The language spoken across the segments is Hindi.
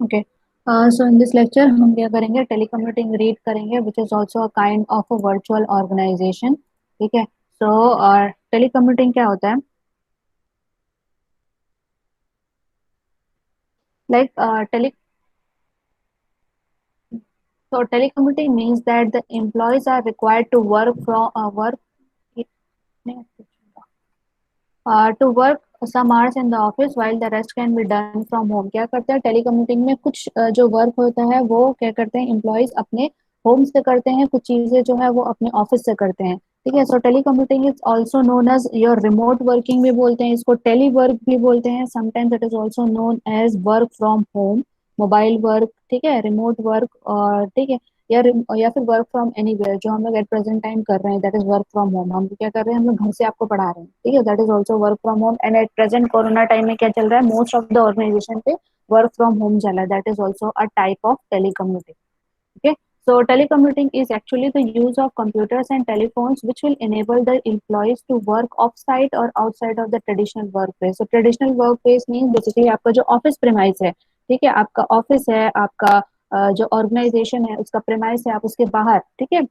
Okay, so in this lecture हम क्या करेंगे, टेलीकम्यूटिंग रीड करेंगे, which is also a kind of a virtual organization. ठीक है, सो टेलीकम्यूटिंग क्या होता है? Like tele so telecommuting means that the employees are required to work to work some hours in the office while the rest can be done from home। क्या करते हैं टेलीकम्यूटिंग में, कुछ जो वर्क होता है वो क्या करते हैं एम्प्लॉयज अपने होम से करते हैं, कुछ चीजें जो है वो अपने ऑफिस से करते हैं। ठीक है, so telecommuting is also known as your remote working भी बोलते हैं, इसको टेली वर्क भी बोलते हैं, sometimes it is also known as work from home, mobile work, ठीक है, रिमोट वर्क, और ठीक है, या फिर वर्क फ्रॉम एनीवेयर जो हम लोग एट प्रेजेंट टाइम कर रहे हैं, that is work from home. हम क्या कर रहे हैं, हम लोग घर से आपको पढ़ा रहे हैं, ठीक है, that is also work from home. And at present corona time में क्या चल रहा है, मोस्ट ऑफ द ऑर्गेनाइजेशन पे वर्क फ्रॉम होम चल रहा है, that is also a type of telecommuting. Okay, so telecommuting is actually the use of computers and telephones which will enable the employees to work off-site or outside of the traditional workplace। So traditional workplace means basically आपका जो ऑफिस प्रेमाइस है, ठीक है, आपका ऑफिस है, आपका जो ऑर्गेनाइजेशन है उसका प्रेमाइस है, आप उसके बाहर, ठीक है,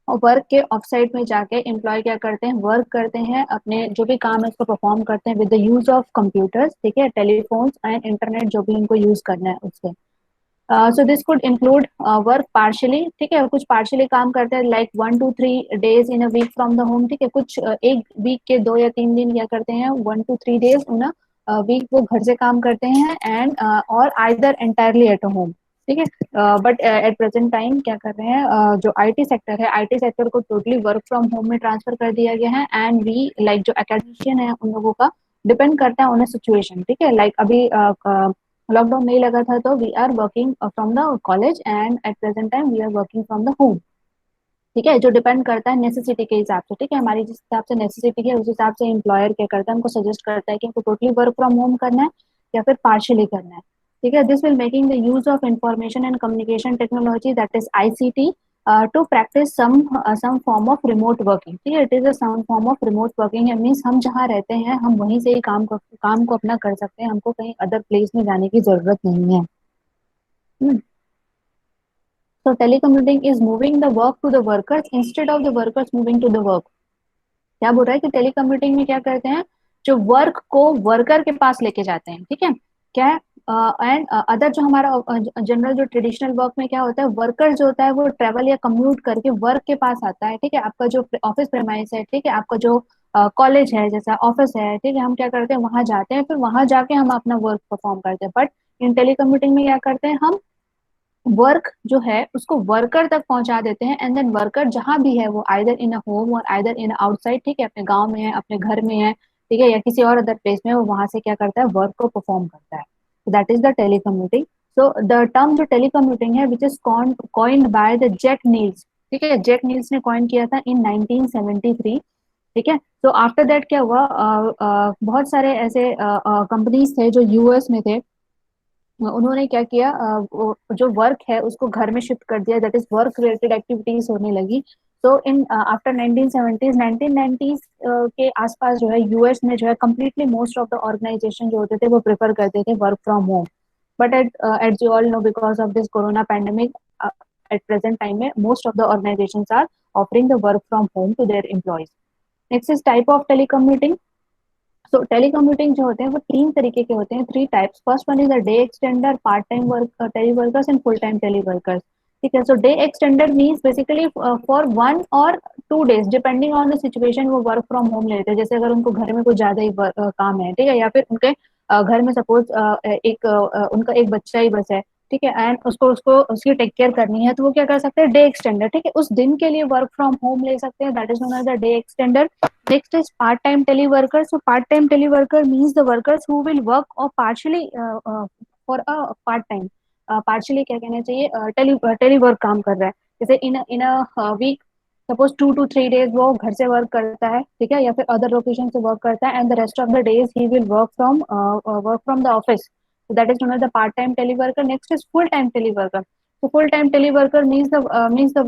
और वर्क के ऑफ साइट में जाके एम्प्लॉय क्या करते हैं, वर्क करते हैं, अपने जो भी काम है उसको परफॉर्म करते हैं with the use of computers, ठीक है, टेलीफोन्स एंड इंटरनेट जो भी उनको यूज करना है उससे। So this could include work partially, ठीक है, कुछ पार्शली काम करते हैं like 1 to 3 days in a week from the home. ठीक है, कुछ एक वीक के 2 या 3 दिन क्या करते हैं, 1 to 3 days इन वीक वो घर से काम करते हैं, एंड और आइदर एंटायरली एट होम। ठीक है, बट एट प्रेजेंट टाइम क्या कर रहे हैं, जो आईटी सेक्टर है, आईटी सेक्टर को टोटली वर्क फ्रॉम होम में ट्रांसफर कर दिया गया है, एंड वी लाइक जो एकेडमिशियन है उन लोगों का डिपेंड करता है ऑन सिचुएशन। ठीक है, लाइक अभी लॉकडाउन नहीं लगा था तो we are working from the college, and at present time we are working from the home. ठीक है, जो डिपेंड करता है नेसेसिटी के हिसाब से। ठीक है, हमारी जिस हिसाब से नेसेसिटी है उस हिसाब से एम्प्लॉयर क्या करता है, हमको सजेस्ट करता है कि हमको टोटली वर्क फ्रॉम होम करना है या फिर पार्शियली करना है। ठीक है, this will making the use of information and communication technology, that is ICT, to practice some form of remote working. ठीक है, it is a some form of remote working, means हम जहाँ रहते हैं हम वहीं से ही काम को अपना कर सकते हैं, हमको कहीं अदर प्लेस में जाने की जरूरत नहीं है। So telecommuting is moving the work to the workers instead of the workers moving to the work। क्या बोल रहा है कि टेलीकम्यूटिंग में क्या करते हैं, जो वर्क को वर्कर के पास लेके जाते हैं। ठीक है, क्या है, एंड अदर जो हमारा जनरल जो ट्रेडिशनल वर्क में क्या होता है, वर्कर जो होता है वो ट्रेवल या कम्यूट करके वर्क के पास आता है। ठीक है, आपका जो ऑफिस प्रेमाइस है, ठीक है, आपका जो कॉलेज है, जैसा ऑफिस है, ठीक है, हम क्या करते हैं वहां जाते हैं, फिर वहां जाके हम अपना वर्क परफॉर्म करते हैं। बट इन टेलीकम्यूटिंग में क्या करते हैं, हम वर्क जो है उसको वर्कर तक पहुंचा देते हैं, एंड देन वर्कर जहां भी है वो आइदर इन अ होम और आइदर इन आउटसाइड, ठीक है, अपने गांव में है, अपने घर में है, ठीक है, या किसी और अदर प्लेस में, वो वहां से क्या करता है, वर्क को परफॉर्म करता है। That is the telecommuting. So the term जो टेलीकम्यूटिंग है which is coined by the Jack Nilles. ठीक है, जैक नील्स ने कॉइन किया था इन 1973। ठीक है, तो आफ्टर दैट क्या हुआ, बहुत सारे ऐसे कंपनीज थे जो यूएस में थे, उन्होंने क्या किया, जो वर्क है उसको घर में शिफ्ट कर दिया, that is work related activities होने लगी। तो इन आफ्टर 1970s 1990s के आसपास जो है यूएस में जो है completely most of the organisation जो होते थे वो प्रेफर करते थे work from home. But at you all know, because of this corona pandemic, at present time में most of the organisations are offering the work from home to their employees. Next is type of telecommuting. So telecommuting जो होते हैं वो 3 तरीके के होते हैं, 3 types. First one is a day extender, part time work tele workers and full time tele workers. ठीक है, so day extender means basically for 1 or 2 days depending on the situation वो वर्क फ्रॉम होम लेते हैं। जैसे अगर उनको घर में कुछ ज्यादा ही काम है, ठीक है, या फिर उनके घर में सपोज उनका एक बच्चा ही बस है, ठीक है, एंड उसको उसको उसकी टेक केयर करनी है, तो वो क्या कर सकते हैं, डे एक्सटेंडर, ठीक है, उस दिन के लिए वर्क फ्रॉम होम ले सकते हैं, that is known as the day extender. Next is part-time teleworker. So part-time teleworker means the workers who will work or partially for a part-time. Partially क्या कहना चाहिए, टेली वर्क काम कर रहा है, जैसे इन वीक सपोज 2 to 3 days वो घर से वर्क करता है, ठीक है, या फिर अदर लोकेशन से वर्क करता है, and the rest of the days he will work from the office. That is known as the part time teleworker. Next is full time teleworker. तो full time teleworker means the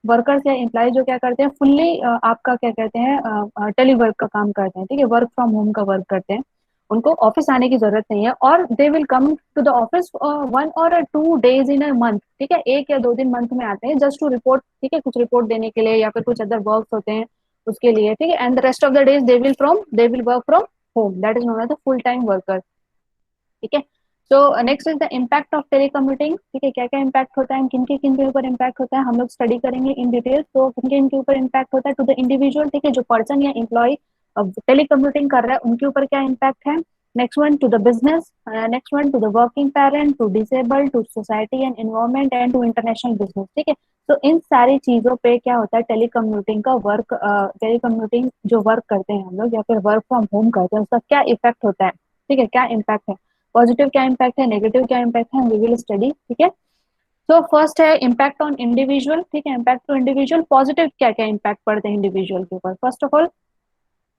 workers या एम्प्लॉय जो क्या करते हैं, फुल्ली आपका क्या कहते हैं टेलीवर्क का काम करते हैं, ठीक है, वर्क फ्रॉम होम का वर्क करते हैं। उनको ऑफिस आने की जरूरत नहीं है, और they will come to the office 1 or 2 days in a month, ठीक है, 1 या 2 दिन मंथ में आते हैं जस्ट टू रिपोर्ट, ठीक है, कुछ रिपोर्ट देने के लिए या फिर कुछ अदर वर्क होते हैं उसके लिए, ठीक है, and the rest of the days they will work from home, that is known as the full time worker, ठीक है। So next is the impact of telecommuting, ठीक है, क्या क्या इम्पैक्ट होता है, किन के ऊपर इम्पैक्ट होता है, हम लोग स्टडी करेंगे इन डिटेल। तो किन के ऊपर इम्पैक्ट होता है, टू द इंडिविजुअल, ठीक है, जो पर्सन या एम्प्लॉय टेलीकम्यूटिंग कर रहा है उनके ऊपर क्या इम्पैक्ट है। Next one to the business, next one to the working parent, to disable, to society and environment and to international business, ठीक है। तो इन सारी चीजों पे क्या होता है, टेलीकम्यूटिंग का वर्क, टेलीकम्यूटिंग जो वर्क करते हैं हम लोग या फिर वर्क फ्रॉम होम करते हैं उसका क्या इफेक्ट होता है, ठीक है, क्या इम्पैक्ट है, पॉजिटिव क्या इम्पैक्ट है, नेगेटिव क्या इम्पैक्ट है, वी विल स्टडी, ठीक है। तो फर्स्ट है इम्पैक्ट ऑन इंडिविजुअल, ठीक है, इम्पैक्ट टू इंडिविजुअल, पॉजिटिव क्या क्या इम्पैक्ट पड़ते हैं इंडिविजुअल के ऊपर। फर्स्ट ऑफ ऑल,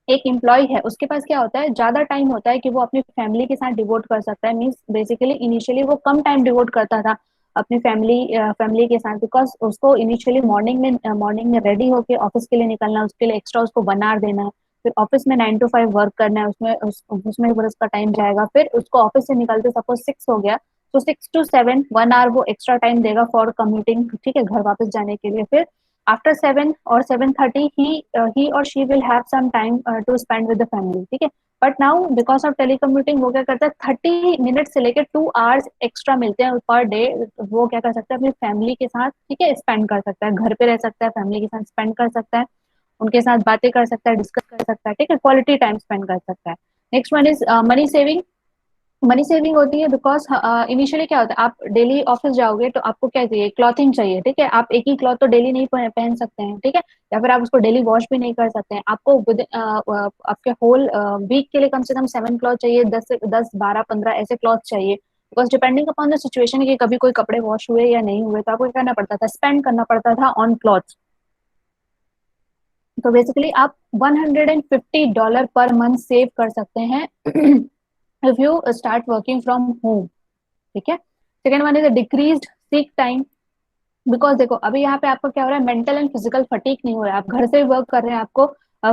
एक एम्प्लॉय है उसके पास क्या होता है, ज्यादा टाइम होता है कि वो अपनी फैमिली के साथ डिवोट कर सकता है, मीन्स बेसिकली इनिशियली वो कम टाइम डिवोट करता था अपनी फैमिली के साथ, बिकॉज उसको इनिशियली मॉर्निंग में रेडी होके ऑफिस के लिए निकलना है, उसके लिए एक्स्ट्रा उसको बना देना है, फिर ऑफिस में 9 to 5 वर्क करना है, उसमें पूरा उसका टाइम जाएगा, फिर उसको ऑफिस से निकलते सपोज 6 हो गया, तो 6 to 7 1 hour वो एक्स्ट्रा टाइम देगा फॉर कम्यूटिंग, ठीक है, घर वापस जाने के लिए। फिर after 7 or 7:30 he or she will have some time to spend with the family, ठीक है। But now because of telecommuting वो क्या करता है, 30 मिनट से लेकर 2 hours एक्स्ट्रा मिलते हैं पर डे, वो क्या कर सकता है अपनी फैमिली के साथ, ठीक है, स्पेंड कर सकता है, घर पे रह सकता है, फैमिली के साथ स्पेंड कर सकता है, उनके साथ बातें कर सकता है, डिस्कस कर सकता है, ठीक है, क्वालिटी टाइम स्पेंड कर सकता है। Next one is money saving. Money saving होती है बिकॉज इनिशियली क्या होता है, आप डेली ऑफिस जाओगे तो आपको क्या चाहिए, क्लॉथिंग चाहिए, ठीक है, आप एक ही क्लॉथ तो डेली नहीं पहन सकते हैं, ठीक है, या फिर आप उसको डेली वॉश भी नहीं कर सकते हैं, आपको आपके होल वीक के लिए कम से कम 7 क्लॉथ चाहिए, 10 10 12 15 ऐसे क्लॉथ चाहिए, because depending upon the situation कि कभी कोई कपड़े वॉश हुए या नहीं हुए तो आपको क्या करना पड़ता था, स्पेंड करना पड़ता था ऑन क्लॉथ। तो बेसिकली आप $150 पर मंथ सेव कर सकते हैं if you start working from home, ठीक है। Second one is decreased seek time, because देखो अभी यहाँ पे आपका क्या हो रहा है, मेंटल एंड फिजिकल फटीक नहीं हो रहा है, आप घर से वर्क कर रहे हैं, आपको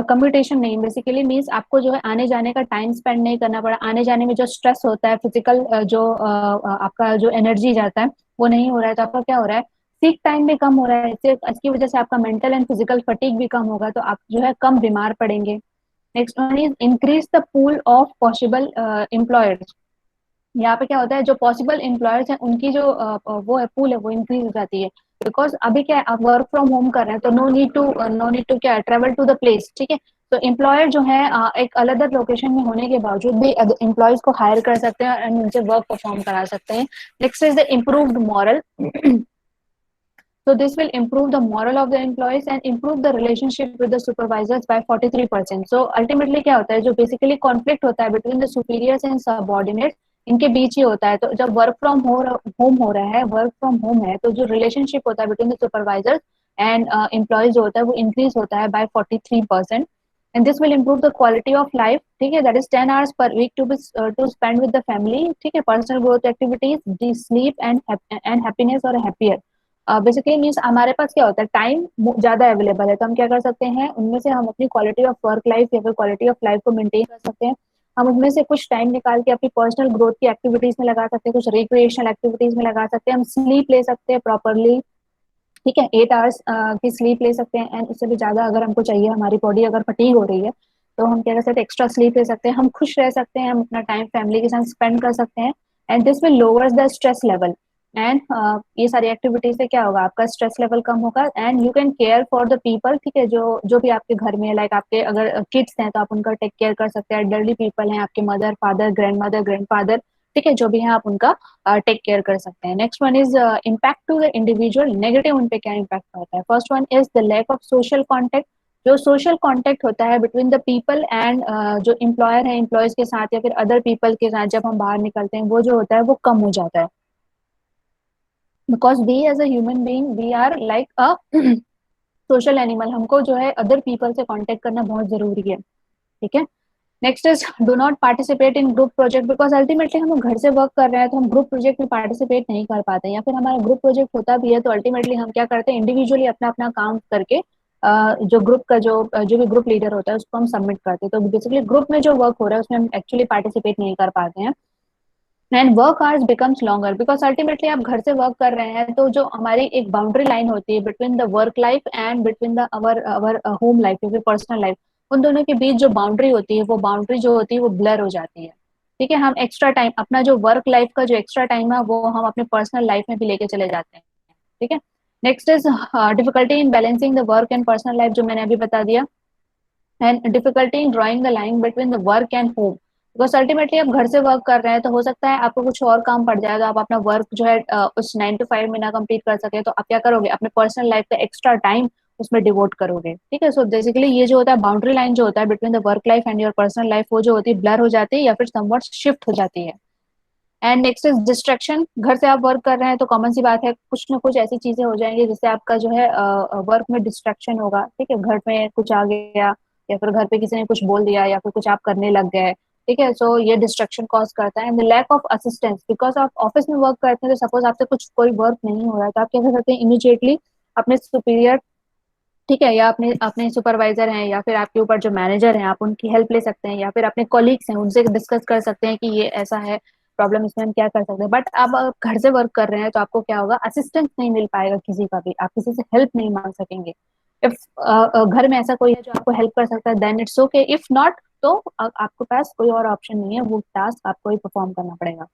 कम्यूटेशन नहीं, बेसिकली मीन्स आपको जो है आने जाने का टाइम स्पेंड नहीं करना पड़ा, आने जाने में जो स्ट्रेस होता है, फिजिकल जो आपका जो एनर्जी जाता है वो नहीं हो रहा है, तो आपका क्या हो रहा है, सीक टाइम भी कम हो रहा है, इसकी वजह से आपका मेंटल एंड फिजिकल फटीक भी कम होगा, तो आप जो है कम बीमार पड़ेंगे। Next one is increase the pool of possible employers. यहाँ पे क्या होता है, जो पॉसिबल एम्प्लॉयर्स हैं उनकी जो वो है पूल है वो इंक्रीज हो जाती है, बिकॉज अभी क्या है, आप वर्क फ्रॉम होम कर रहे हैं तो नो नीड टू क्या ट्रेवल टू द प्लेस, ठीक है। तो एम्प्लॉयर जो है एक अलग लोकेशन में होने के बावजूद भी एम्प्लॉयज को हायर कर सकते हैं एंड उनसे वर्क परफॉर्म करा सकते हैं। Next is the improved moral, so this will improve the moral of the employees and improve the relationship with the supervisors by 43%. So ultimately क्या होता है, जो basically conflict होता है between the superiors and subordinates, इनके बीच ही होता है, तो जब वर्क फ्रॉम होम हो रहा है, वर्क फ्रॉम होम है, तो जो रिलेशनशिप होता है between the supervisors and employees जो होता है वो इंक्रीज होता है by 43%। And this will improve the quality of life, ठीक है, that is 10 hours per week to spend with the family, ठीक है, personal growth activities, the sleep and happiness और हैप्पियर। बेसिकली मीन्स हमारे पास क्या होता है, टाइम ज्यादा अवेलेबल है, तो हम क्या कर सकते हैं, उनमें से हम अपनी क्वालिटी ऑफ वर्क लाइफ या फिर क्वालिटी ऑफ लाइफ को मेंटेन कर सकते हैं, हम उसमें से कुछ टाइम निकाल के अपनी पर्सनल ग्रोथ की एक्टिविटीज में लगा सकते हैं, कुछ रिक्रिएशनल एक्टिविटीज में लगा सकते हैं, हम स्लीप ले सकते हैं प्रॉपरली, ठीक है, 8 hours की स्लीप ले सकते हैं, एंड उससे भी ज्यादा अगर हमको चाहिए, हमारी बॉडी अगर फटीग हो रही है तो हम क्या कर सकते हैं, एक्स्ट्रा स्लीप ले सकते हैं, हम खुश रह सकते हैं, हम अपना टाइम फैमिली के साथ स्पेंड कर सकते हैं, and this will lowers the stress level. And ये सारी एक्टिविटी से क्या होगा, आपका स्ट्रेस लेवल कम होगा and you can care for the people, ठीक है, जो जो भी आपके घर में लाइक आपके अगर किड्स हैं तो आप उनका टेक केयर कर सकते हैं, एल्डरली पीपल हैं आपके mother father grand mother grand father, ठीक है, जो भी है आप उनका टेक केयर कर सकते हैं। Next one is impact to the individual, negative उन पे क्या इम्पैक्ट होता है। First one is the lack of social contact, जो सोशल कॉन्टेक्ट होता है बिटवीन द पीपल एंड जो एम्प्लॉयर है एम्प्लॉयज के साथ या फिर अदर पीपल के साथ, जब हम बाहर निकलते हैं वो जो होता है वो कम हो जाता है, because we as a human being we are like a social animal, हमको जो है अदर पीपल से कॉन्टेक्ट करना बहुत जरूरी है, ठीक है। Next is do not participate in group project, because ultimately हम घर से वर्क कर रहे हैं तो हम ग्रुप प्रोजेक्ट में पार्टिसिपेट नहीं कर पाते हैं, या फिर हमारा ग्रुप प्रोजेक्ट होता भी है तो अल्टीमेटली हम क्या करते हैं, इंडिविजुअली अपना अपना काम करके जो ग्रुप का जो भी ग्रुप लीडर होता है उसको हम सबमिट करते हैं। तो बेसिकली ग्रुप में जो वर्क हो रहा है उसमें हम एक्चुअली पार्टिसिपेट नहीं कर पाते हैं। And work hours becomes longer because ultimately आप घर से वर्क कर रहे हैं, तो जो हमारी एक बाउंड्री लाइन होती है between the work life and between the our our home life या फिर पर्सनल लाइफ, उन दोनों के बीच जो बाउंड्री होती है, वो बाउंड्री जो होती है वो ब्लर हो जाती है। ठीक है, हम एक्स्ट्रा टाइम अपना जो वर्क लाइफ का जो एक्स्ट्रा टाइम है वो हम अपने पर्सनल लाइफ में भी लेके चले जाते हैं। ठीक है। Next is difficulty in balancing the work and personal life, जो मैंने अभी बता दिया। And difficulty in drawing the line between the work and home, because ultimately आप घर से वर्क कर रहे हैं तो हो सकता है आपको कुछ और काम पड़ जाएगा, आप अपना वर्क जो है उस 9 to 5 में ना कंप्लीट कर सके, तो आप क्या करोगे, अपने पर्सनल लाइफ का एक्स्ट्रा टाइम उसमें डिवोट करोगे। ठीक है। सो बेसिकली ये जो होता है बाउंड्री लाइन जो होता है between the work life and your personal life, वो जो होती है ब्लर हो जाती है या फिर समवॉट शिफ्ट हो जाती है। एंड नेक्स्ट इज डिस्ट्रैक्शन, घर से आप वर्क कर रहे हैं तो कॉमन सी बात है कुछ ना कुछ ऐसी चीजें हो जाएंगी जिससे आपका जो है वर्क में डिस्ट्रैक्शन होगा। ठीक है, घर में कुछ आ गया या फिर घर पे किसी ने कुछ बोल दिया या फिर कुछ आप करने लग गए। ठीक है, सो ये डिस्ट्रैक्शन कॉज करता है। And the lack of assistance, because आप ऑफिस में वर्क करते हैं तो सपोज आपसे कुछ कोई वर्क नहीं हो रहा है तो आप क्या कर सकते हैं, इमीडिएटली अपने सुपीरियर, ठीक है, या अपने अपने सुपरवाइजर हैं या फिर आपके ऊपर जो मैनेजर हैं, आप उनकी हेल्प ले सकते हैं, या फिर अपने कॉलीग्स हैं उनसे डिस्कस कर सकते हैं कि ये ऐसा है प्रॉब्लम, इसमें हम क्या कर सकते हैं। बट अब आप घर से वर्क कर रहे हैं तो आपको क्या होगा, असिस्टेंस नहीं मिल पाएगा किसी का भी, आप किसी से हेल्प नहीं मांग सकेंगे। इफ घर में ऐसा कोई है जो आपको हेल्प कर सकता है then it's okay, if not तो आपके पास कोई और ऑप्शन नहीं है, वो टास्क आपको ही परफॉर्म करना पड़ेगा।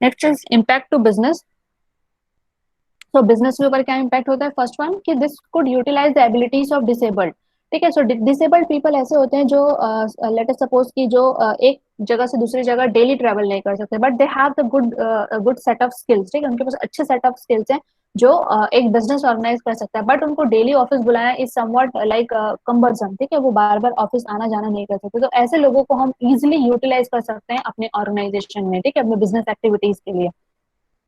Next is impact to business. तो बिजनेस के ऊपर क्या इम्पैक्ट होता है, फर्स्ट वन कि this could utilize the abilities of disabled. ठीक है, सो डिसेबल्ड पीपल ऐसे होते हैं जो लेट अस सपोज कि जो एक जगह से दूसरी जगह डेली ट्रेवल नहीं कर सकते, but they have the good set of skills. ठीक है, उनके पास अच्छे सेट ऑफ स्किल्स हैं जो एक बिजनेस ऑर्गेनाइज कर सकता है, बट उनको डेली ऑफिस बुलाना इज समवॉट लाइक कम्बरसम। ठीक है, वो बार बार ऑफिस आना जाना नहीं कर सकते, तो ऐसे लोगों को हम इजिली यूटिलाइज कर सकते हैं अपने ऑर्गेनाइजेशन में। ठीक है, अपने बिजनेस एक्टिविटीज के लिए।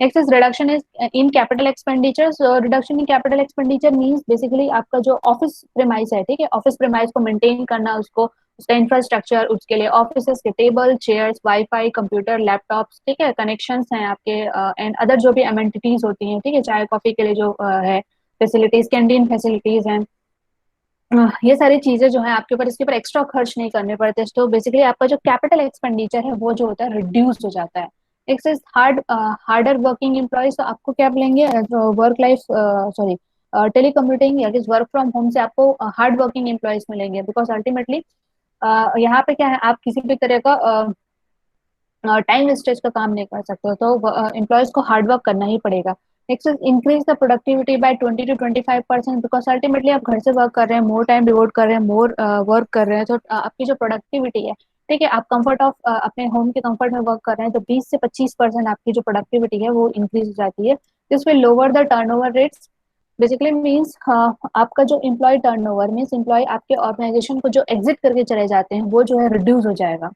Next is reduction is in capital expenditure. So reduction in capital expenditure means basically आपका जो ऑफिस प्रेमाइस है, ठीक है, ऑफिस प्रेमाइस को मेंटेन करना, उसको उसका इंफ्रास्ट्रक्चर, उसके लिए ऑफिस के table chairs wifi computer laptops, ठीक है, कनेक्शंस हैं आपके एंड अदर जो भी अमेनिटीज होती हैं, ठीक है, चाय कॉफी के लिए जो है फैसिलिटीज, कैंटीन फैसिलिटीज हैं, ये सारी चीजें जो है आपके ऊपर इसके ऊपर एक्स्ट्रा खर्च नहीं करने पड़ते, तो बेसिकली आपका जो कैपिटल एक्सपेंडिचर है वो जो होता है रिड्यूस हो जाता है। Next is harder working employees, तो आपको क्या बोलेंगे, वर्क लाइफ सॉरी टेलीकम्यूटिंग या वर्क फ्रॉम होम से आपको हार्ड वर्किंग एम्प्लॉयज मिलेंगे, बिकॉज अल्टीमेटली यहाँ पे क्या है, आप किसी भी तरह का टाइम वेस्टेज का काम नहीं कर सकते हो, तो एम्प्लॉयज को हार्डवर्क करना ही पड़ेगा। Next is increase the productivity bye 20 to 25%, because ultimately आप घर से वर्क कर रहे हैं, मोर टाइम डिवोट कर रहे हैं, मोर वर्क कर रहे हैं, तो आपकी जो प्रोडक्टिविटी है, ठीक है, आप कंफर्ट ऑफ अपने होम के कंफर्ट में वर्क कर रहे हैं तो 20 से 25% आपकी जो प्रोडक्टिविटी है वो इंक्रीज हो जाती है। This will lower the turnover rates, basically means आपका जो इम्प्लॉय टर्नओवर मीन्स इम्प्लॉय आपके ऑर्गेनाइजेशन को जो एग्जिट करके चले जाते हैं वो जो है रिड्यूस हो जाएगा।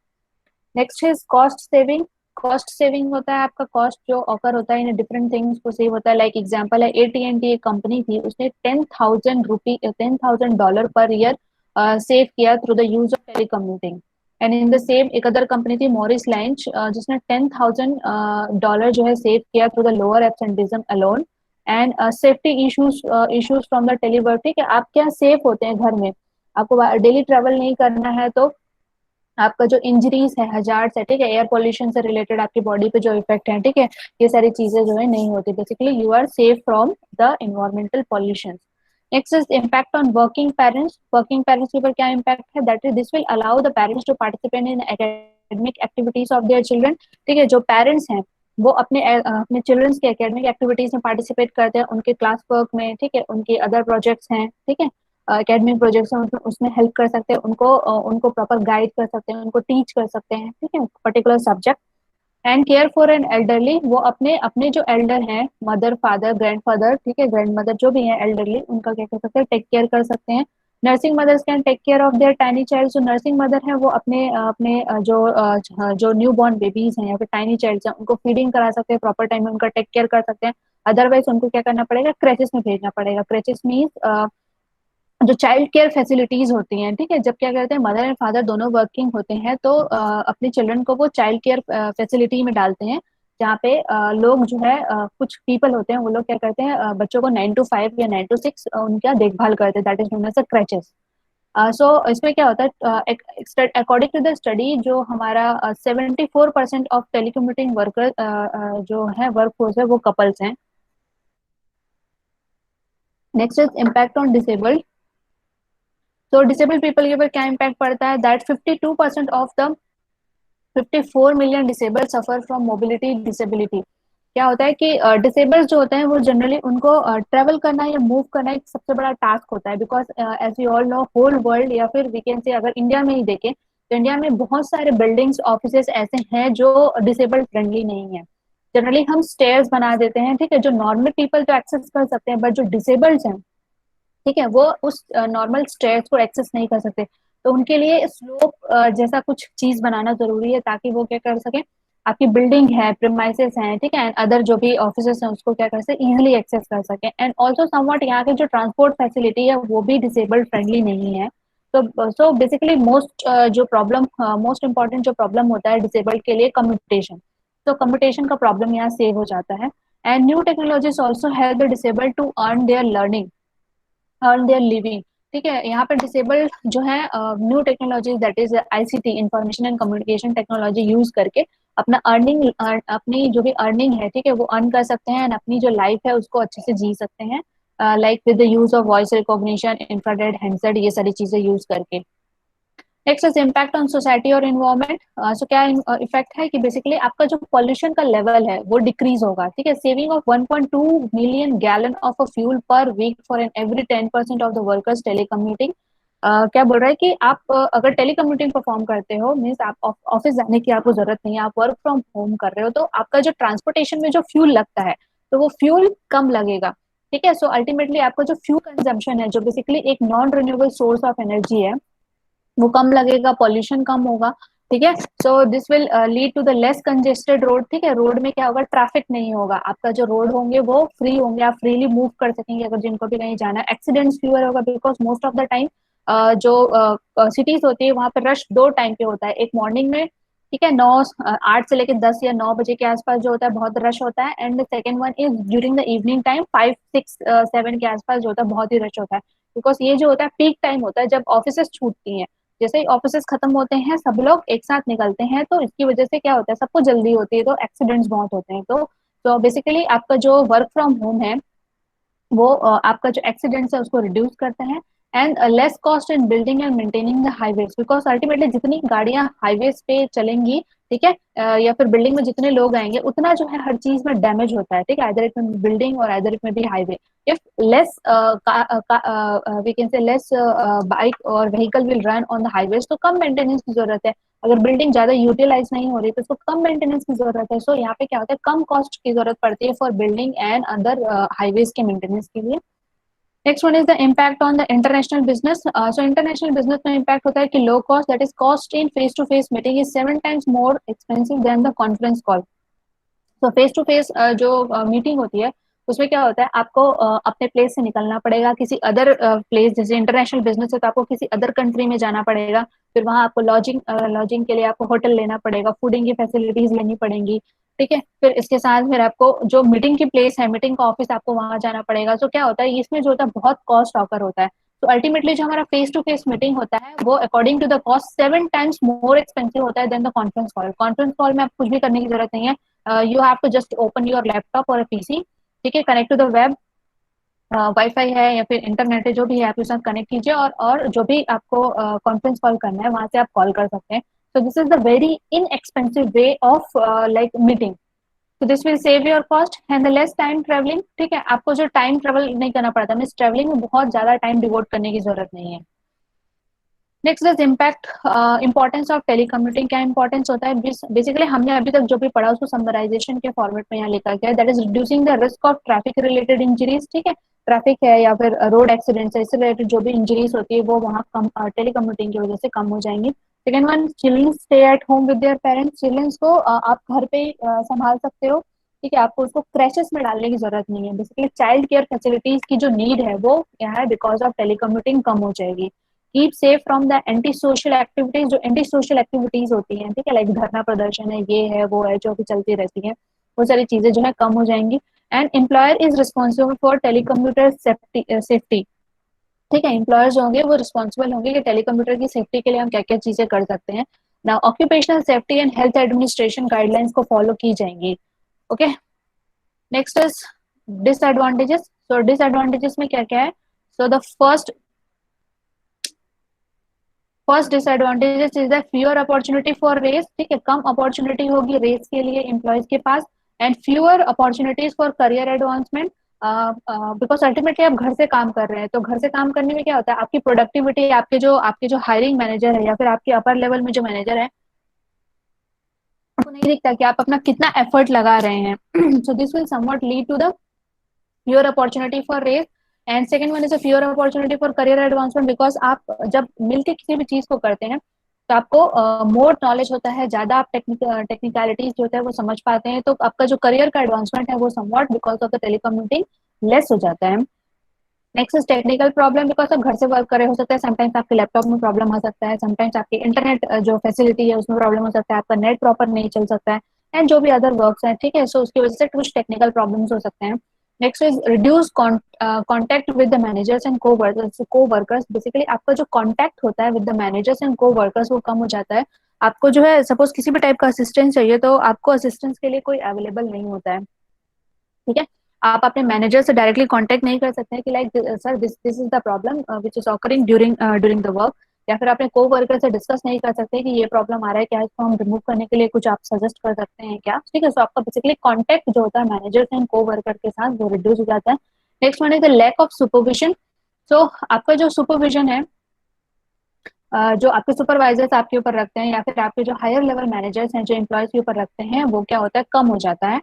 नेक्स्ट है कॉस्ट सेविंग। कॉस्ट सेविंग होता है आपका कॉस्ट जो ऑकर होता है इन डिफरेंट थिंग्स को सेव होता है। लाइक एग्जांपल है AT&T, एक कंपनी थी, उसने 10,000 पर ईयर सेव किया through the use of telecommuting. And in the same एक अदर कंपनी थी मॉरिस लाइंच, जिसने $10,000 जो है सेव किया through the lower absenteeism alone and safety issues issues from the telework. ठीक है, आप क्या सेफ होते हैं घर में, आपको डेली ट्रेवल नहीं करना है, तो आपका जो इंजरीज है, हजार्ड्स है, ठीक है, एयर पोल्यूशन से रिलेटेड आपकी बॉडी पे जो इफेक्ट है, ठीक है, ये सारी चीजें जो है नहीं होती, basically you are safe from the environmental pollution. Next is impact on working parents. Working parents के ऊपर क्या इम्पैक्ट है, that is this will allow the parents to participate in academic activities of their children. ठीक है, जो पेरेंट्स हैं वो अपने चिल्ड्रंस के एकेडमिक एक्टिविटीज में पार्टिसिपेट करते हैं, उनके क्लास वर्क में, ठीक है, उनके अदर प्रोजेक्ट्स हैं, ठीक है, एकेडमिक प्रोजेक्ट्स हैं, उसमें हेल्प कर सकते हैं, उनको प्रॉपर गाइड कर सकते हैं, उनको टीच कर सकते हैं, ठीक है, particular subject. And care for an elderly, वो अपने अपने जो एल्डर हैं, मदर फादर ग्रैंडफादर, ठीक है, ग्रैंड मदर जो भी है एल्डरली, उनका क्या कर सकते हैं, टेक केयर कर सकते हैं। Nursing mothers can take care of their tiny child, जो नर्सिंग मदर है वो अपने अपने जो न्यू बॉर्न बेबीज हैं या फिर टाइनी चाइल्ड हैं उनको फीडिंग करा सकते हैं, प्रॉपर टाइम में उनका टेक केयर कर सकते हैं। अदरवाइज उनको क्या करना पड़ेगा, क्रेचेस में भेजना पड़ेगा। क्रेचेस मीन्स जो चाइल्ड केयर फैसिलिटीज होती हैं, ठीक है, जब क्या करते हैं मदर एंड फादर दोनों वर्किंग होते हैं तो अपने चिल्ड्रन को वो चाइल्ड केयर फैसिलिटी में डालते हैं, जहाँ पे लोग जो है कुछ पीपल होते हैं, वो लोग क्या करते हैं, बच्चों को 9 to 5 या 9 to 6 उनका देखभाल करते हैं, that is known as a crutches. So इसमें क्या होता है, अकॉर्डिंग टू द स्टडी, जो हमारा 74% ऑफ टेलीकम्यूटिंग वर्कर जो है वर्क फोर्स है, वो कपल्स हैं। Next is impact on disabled. तो डिसेबल्ड पीपल के ऊपर क्या इम्पैक्ट पड़ता है, that 52% of the 54 million disabled suffer from mobility disability. क्या होता है कि डिसेबल्ड जो होते हैं वो जनरली उनको ट्रेवल करना या मूव करना एक सबसे बड़ा टास्क होता है, because as we all know whole world, या फिर वी कैन से अगर इंडिया में ही देखें तो इंडिया में बहुत सारे बिल्डिंग्स ऑफिसेस ऐसे हैं जो डिसेबल्ड फ्रेंडली नहीं है। जनरली हम स्टेयर्स बना देते हैं, ठीक है, जो नॉर्मल पीपल तो एक्सेस कर सकते हैं, बट जो डिसेबल्ड हैं, ठीक है, वो उस नॉर्मल स्टेयर्स को एक्सेस नहीं कर सकते। तो उनके लिए स्लोप जैसा कुछ चीज बनाना जरूरी है, ताकि वो क्या कर सके, आपकी बिल्डिंग है, प्रीमाइसेस हैं, ठीक है, एंड अदर जो भी ऑफिसेस हैं उसको क्या कर सके, इजिली एक्सेस कर सके। एंड ऑल्सो समवॉट यहाँ की जो ट्रांसपोर्ट फैसिलिटी है वो भी डिसेबल्ड फ्रेंडली नहीं है। तो सो बेसिकली मोस्ट इंपॉर्टेंट जो प्रॉब्लम होता है डिसेबल्ड के लिए, कम्यूटेशन। तो कम्यूटेशन का प्रॉब्लम यहाँ सेव हो जाता है। And new technologies also help the disabled to earn their learning, earn their living. ठीक है, यहाँ पे डिसेबल्ड जो है new technology that is ICT, information and communication technology use करके अपना अपनी जो भी अर्निंग है, ठीक है, वो अर्न कर सकते हैं, एंड अपनी जो लाइफ है उसको अच्छे से जी सकते हैं, like with the use of voice recognition, infrared handset, ये सारी चीजें यूज करके। Next is impact on society और इन्वायरमेंट। सो क्या इफेक्ट है कि बेसिकली आपका जो पॉल्यूशन का लेवल है वो डिक्रीज होगा, ठीक है, saving of 1.2 million gallon of a fuel per week for an every 10% of the workers telecommuting. क्या बोल रहा है कि आप अगर टेलीकम्यूटिंग परफॉर्म करते हो, मीन्स आप ऑफिस जाने की आपको जरूरत नहीं है, आप वर्क फ्रॉम होम कर रहे हो, तो आपका जो ट्रांसपोर्टेशन में जो फ्यूल लगता है, तो वो फ्यूल कम लगेगा। ठीक है, सो अल्टीमेटली आपका जो फ्यूल कंजम्पशन है, जो बेसिकली एक non renewable source of energy है, वो कम लगेगा, पॉल्यूशन कम होगा। ठीक है, so this will lead to the less congested road. ठीक है, रोड में क्या होगा, ट्रैफिक नहीं होगा, आपका जो रोड होंगे वो फ्री होंगे, आप फ्रीली मूव कर सकेंगे अगर जिनको भी कहीं जाना है। एक्सीडेंट्स फ्यूअर होगा, because most of the time जो सिटीज होती है वहां पर रश दो टाइम पे होता है, एक मॉर्निंग में, ठीक है, 8 से लेकर 10 या 9 बजे के आसपास जो होता है बहुत रश होता है, and second one is during the evening time, 5, 6, 7 के आसपास जो होता है बहुत ही रश होता है, बिकॉज ये जो होता है पीक टाइम होता है जब ऑफिस छूटती हैं। जैसे ही ऑफिस खत्म होते हैं सब लोग एक साथ निकलते हैं, तो इसकी वजह से क्या होता है, सबको जल्दी होती है, तो एक्सीडेंट्स बहुत होते हैं। तो बेसिकली आपका जो वर्क फ्रॉम होम है वो आपका जो एक्सीडेंट्स है उसको रिड्यूस करता है। And less cost in building and maintaining the highways, because ultimately जितनी गाड़ियां हाईवेज पे चलेंगी, ठीक है, या फिर बिल्डिंग में जितने लोग आएंगे उतना जो है हर चीज में डैमेज होता है, ठीक है, आइदर इट में बिल्डिंग और आइदर इट में भी highway. If less we can say less bike और vehicle will run on the highways, तो कम मेंटेनेंस की जरूरत है। अगर बिल्डिंग ज्यादा यूटिलाइज नहीं हो रही तो उसको कम मेंटेनेंस की जरूरत है। सो यहाँ पे क्या होता है, कम कॉस्ट की जरूरत पड़ती है for building and other highways के मेंटेनेंस के लिए। Next one is the impact on the international business. So international business में इम्पैक्ट होता है कि low cost, that is cost in face to face meeting is 7 times more expensive than the conference call. तो फेस टू फेस जो मीटिंग होती है उसमें क्या होता है, आपको अपने प्लेस से निकलना पड़ेगा किसी अदर प्लेस, जैसे इंटरनेशनल बिजनेस है तो आपको किसी अदर कंट्री में जाना पड़ेगा, फिर वहां आपको लॉजिंग के लिए आपको होटल लेना पड़ेगा, फूडिंग की फैसिलिटीज लेनी पड़ेंगी। ठीक है, फिर इसके साथ फिर आपको जो मीटिंग की प्लेस है, मीटिंग का ऑफिस, आपको वहां जाना पड़ेगा। तो क्या होता है, इसमें जो होता है बहुत कॉस्ट ऑकर होता है। तो अल्टीमेटली जो हमारा फेस टू फेस मीटिंग होता है वो according to the cost 7 times more expensive होता है than the conference call. Conference call में आप कुछ भी करने की जरूरत नहीं है, you have to just open your laptop और पीसी, ठीक है, connect to the web, wifi है या फिर इंटरनेट है, जो भी है आप उसके साथ कनेक्ट कीजिए, और जो भी आपको कॉन्फ्रेंस कॉल करना है वहां से आप कॉल कर सकते हैं। So this is the very inexpensive way of like meeting. तो this will save your cost and the less time travelling. ठीक है, आपको जो टाइम ट्रेवल नहीं करना पड़ता, मीन ट्रेवलिंग में बहुत ज्यादा टाइम डिवोट करने की जरूरत नहीं है। Next is impact importance of telecommuting. क्या इंपॉर्टेंस होता है, बेसिकली हमने अभी तक जो भी पढ़ा उसको समराइजेशन के फॉर्मेट में यहाँ लिखा गया है, that is reducing the risk of traffic related injuries. ठीक है, ट्रैफिक है या फिर रोड एक्सीडेंट्स है, इससे रिलेटेड जो भी इंजरीज होती है वो वहाँ कम टेलीकम्यूटिंग की वजह से कम हो जाएंगी। Second one, children stay at home with their parents. Childrens को आप घर पे संभाल सकते हो, ठीक है, आपको उसको क्रैशेस में डालने की जरूरत नहीं है। बेसिकली चाइल्ड केयर फैसिलिटीज की जो नीड है वो क्या है, बिकॉज ऑफ टेलीकम्यूटिंग कम हो जाएगी। Keep safe from the anti social activities. जो एंटी सोशल एक्टिविटीज होती हैं, ठीक है, लाइक धरना प्रदर्शन है, ये है वो है, जो भी चलती रहती है, वो सारी चीजें जो है कम हो जाएंगी। And employer is responsible for telecommuter safety. ठीक है, एम्प्लॉयर्स होंगे वो रिस्पॉन्सिबल होंगे कि टेलीकम्यूटर की सेफ्टी के लिए हम क्या क्या चीजें कर सकते हैं। ना occupational safety and health administration guidelines को फॉलो की जाएंगी। Okay, next is disadvantages. So disadvantages में क्या क्या है? So the first disadvantages is the fewer opportunity for raise. ठीक है, कम अपॉर्चुनिटी होगी रेस के लिए एम्प्लॉयज के पास। And fewer opportunities for career advancement, because ultimately आप घर से काम कर रहे हैं, तो घर से काम करने में क्या होता है, आपकी प्रोडक्टिविटी, आपके जो हायरिंग मैनेजर है या फिर आपके अपर लेवल में जो मैनेजर है, आपको नहीं दिखता कि आप अपना कितना एफर्ट लगा रहे हैं। So this will somewhat lead to the fewer opportunity for raise, and second one is a fewer opportunity for career advancement, because आप जब मिलके किसी भी चीज को करते हैं तो आपको मोर नॉलेज होता है, ज्यादा आप टेक्निकलिटीज जो होता है वो समझ पाते हैं, तो आपका जो करियर का एडवांसमेंट है वो somewhat because of the telecommuting less हो जाता है। Next is technical problem, because आप घर से वर्क कर रहे हो सकता है, समटाइम्स आपके लैपटॉप में प्रॉब्लम हो सकता है, समटाइम्स आपके इंटरनेट जो फैसिलिटी है उसमें प्रॉब्लम हो सकता है, आपका नेट प्रॉपर नहीं चल सकता है, एंड जो भी अदर वर्क्स हैं। ठीक है, सो उसकी वजह से कुछ टेक्निकल प्रॉब्लम्स हो सकते हैं। Next is reduce contact with the managers and को वर्कर्स। बेसिकली आपका जो कॉन्टैक्ट होता है विद द मैनेजर्स एंड को वर्कर्स वो कम हो जाता है। आपको जो है सपोज किसी भी टाइप का असिस्टेंस चाहिए तो आपको असिस्टेंस के लिए कोई अवेलेबल नहीं होता है। ठीक है, आप अपने मैनेजर से डायरेक्टली कांटेक्ट नहीं कर सकते हैं कि like sir this this is the problem which is occurring during during the work, या फिर अपने को वर्कर से डिस्कस नहीं कर सकते कि ये प्रॉब्लम आ रहा है, क्या इसको हम रिमूव करने के लिए कुछ आप सजेस्ट कर सकते हैं क्या। ठीक है, सो आपका बेसिकली कॉन्टेक्ट जो होता है मैनेजर से को वर्कर के साथ वो रिड्यूस हो जाता है। Next one is the lack of supervision. So आपका जो सुपरविजन है, जो आपके सुपरवाइजर्स आपके ऊपर रखते हैं या फिर आपके जो हायर लेवल मैनेजर्स हैं जो एम्प्लॉयज के ऊपर रखते हैं, वो क्या होता है, कम हो जाता है।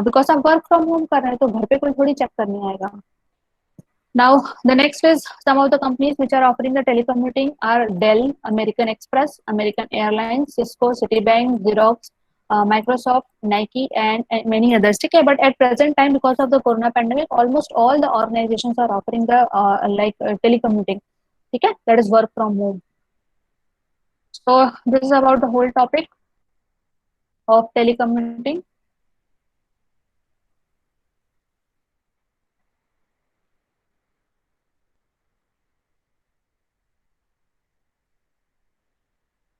बिकॉज आप वर्क फ्रॉम होम कर रहे हैं तो घर पे कोई थोड़ी चेक करने आएगा। Now, the next is some of the companies which are offering the telecommuting are Dell, American Express, American Airlines, Cisco, Citibank, Xerox, Microsoft, Nike, and many others. Okay, but at present time, because of the corona pandemic, almost all the organizations are offering the telecommuting. Okay, that is work from home. So this is about the whole topic of telecommuting.